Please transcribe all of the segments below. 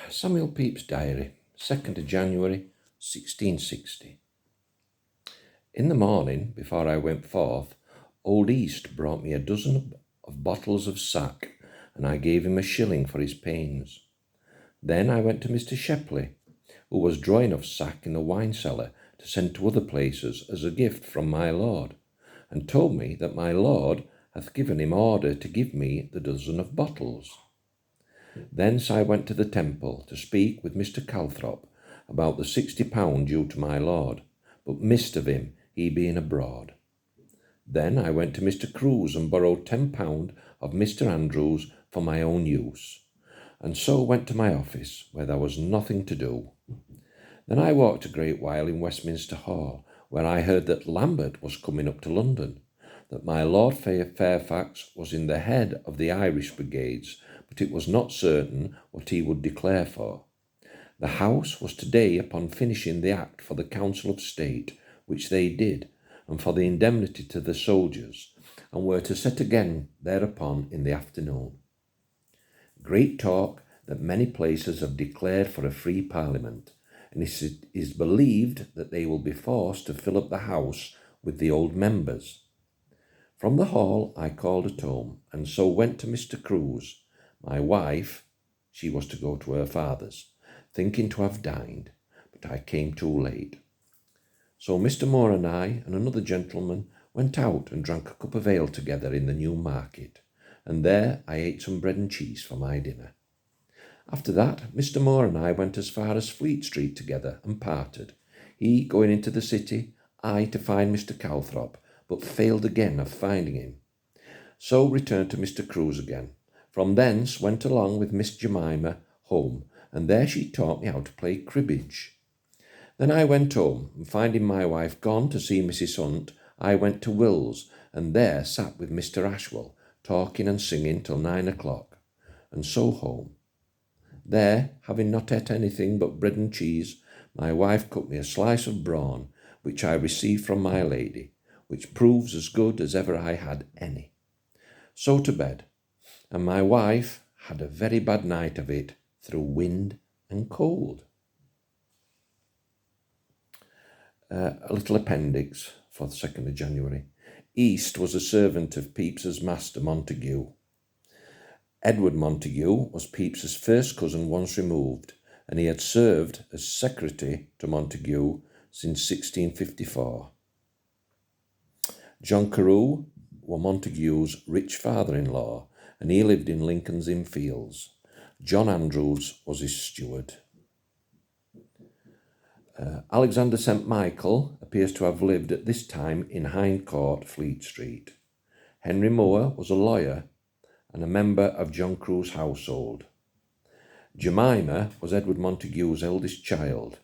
Samuel Pepys' Diary, 2nd of January, 1660. In the morning, before I went forth, old East brought me a dozen of bottles of sack, and I gave him a shilling for his pains. Then I went to Mr. Shepley, who was drawing of sack in the wine cellar to send to other places as a gift from my lord, and told me that my lord hath given him order to give me the dozen of bottles. Thence I went to the Temple to speak with Mr. Calthrop about the £60 due to my lord, but missed of him, he being abroad. Then I went to Mr. Crews and borrowed £10 of Mr. Andrews for my own use, and so went to my office, where there was nothing to do. Then I walked a great while in Westminster Hall, where I heard that Lambert was coming up to London, that my Lord Fairfax was in the head of the Irish brigades, but it was not certain what he would declare for. The House was today upon finishing the Act for the Council of State, which they did, and for the indemnity to the soldiers, and were to set again thereupon in the afternoon. Great talk that many places have declared for a free Parliament, and it is believed that they will be forced to fill up the House with the old members. From the hall I called at home, and so went to Mr. Crews. My wife, she was to go to her father's, thinking to have dined, but I came too late. So Mr. Moore and I and another gentleman went out and drank a cup of ale together in the New Market, and there I ate some bread and cheese for my dinner. After that, Mr. Moore and I went as far as Fleet Street together and parted, he going into the city, I to find Mr. Calthrop, but failed again of finding him. So returned to Mr. Crews again. From thence went along with Miss Jemima home, and there she taught me how to play cribbage. Then I went home, and finding my wife gone to see Mrs. Hunt, I went to Will's, and there sat with Mr. Ashwell, talking and singing till 9 o'clock, and so home. There, having not ate anything but bread and cheese, my wife cut me a slice of brawn, which I received from my lady, which proves as good as ever I had any. So to bed, and my wife had a very bad night of it through wind and cold. A little appendix for the 2nd of January. East was a servant of Pepys's master Montague. Edward Montague was Pepys's first cousin once removed, and he had served as secretary to Montague since 1654. John Carew was Montague's rich father-in-law, and he lived in Lincoln's Inn Fields. John Andrews was his steward. Alexander St. Michael appears to have lived at this time in Hind Court, Fleet Street. Henry Moore was a lawyer and a member of John Crewe's household. Jemima was Edward Montague's eldest child.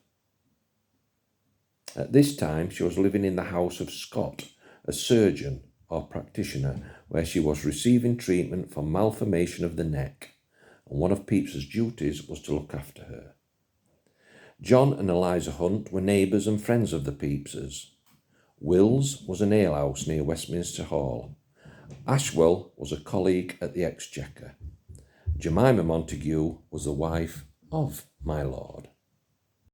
At this time she was living in the house of Scott, a surgeon or practitioner, where she was receiving treatment for malformation of the neck, and one of Pepys's duties was to look after her. John and Eliza Hunt were neighbours and friends of the Pepyses. Will's was an alehouse near Westminster Hall. Ashwell was a colleague at the Exchequer. Jemima Montague was the wife of my lord.